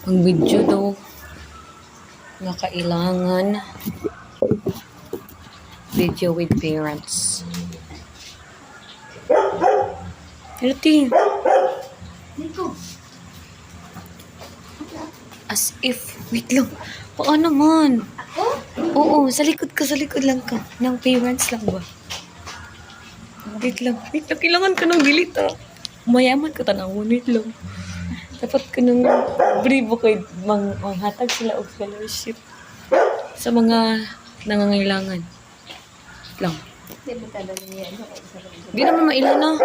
Ang video daw na kailangan video with parents. Luti. As if, wait lang. Paano naman? Oo, sa likod lang ka. Ng parents lang ba? Wait lang. Kailangan ka ng delete ah. Mayaman ka tanawon, wait lang. Dapat ka ng bribo kay manghatag sila og scholarship sa mga nangangailangan. Lang. Di naman mailan na.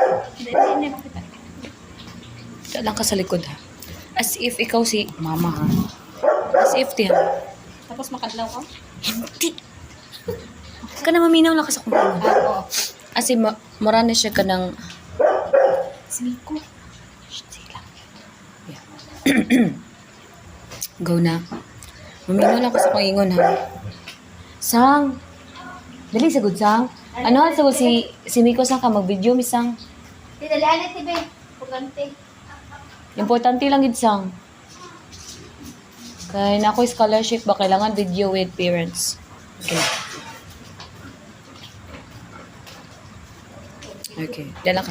Diyan lang ka sa likod ha. As if ikaw si mama ha. As if ti ha. Tapos makadlaw ka? Hindi. Ka na maminaw lang ka sa kumpanya. Oo. As in, marami siya ka ng... Simiko. Yeah. Go na. Maminaw lang ko sa kaingon ha. Sang. Dali sagod sang. Ano sagod si Miko sang ka mag-video mi sang. Didalian na tibe. Pugante. Importante lang gid sang. Kaya na ako scholarship ba kailangan video with parents. Okay. Okay. Dala ka.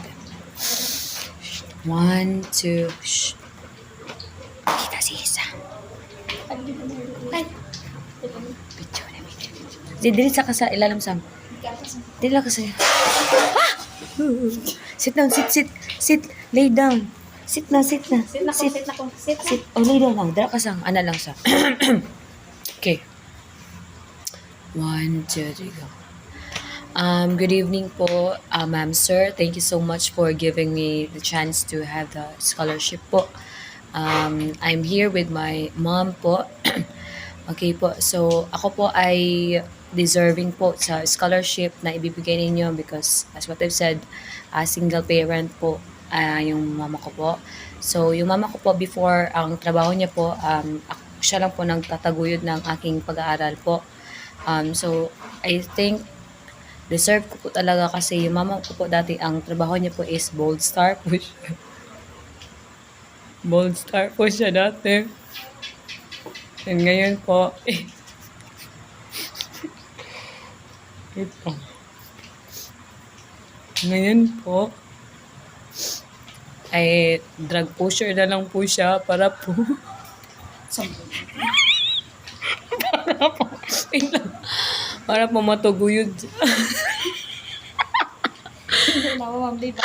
1, 2. Shh. Kita si Isa. Ay. Video na video. Dili sa ka sa ilalim sam. Dili ka sa. Ah! Sit down, sit. Lay down. Sit na. Sit na ko. Sit. Oh, lay down lang. Dala ka sang. Ana lang sa. Okay. 1, 2, 3, go. Good evening po, ma'am, sir. Thank you so much for giving me the chance to have the scholarship po. I'm here with my mom po. Okay po, so ako po ay deserving po sa scholarship na ibibigay ninyo because as what I've said, single parent po yung mama ko po. So yung mama ko po before, ang trabaho niya po, siya lang po nagtataguyod ng aking pag-aaral po. So I think deserve ko po talaga kasi yung mama ko po dati, ang trabaho niya po is Bold Star po siya. Bold Star po siya dati. And ngayon po, ito. Ngayon po, ay drug pusher na lang po siya para po para po matuguyod. Nawa ma'am, di ba?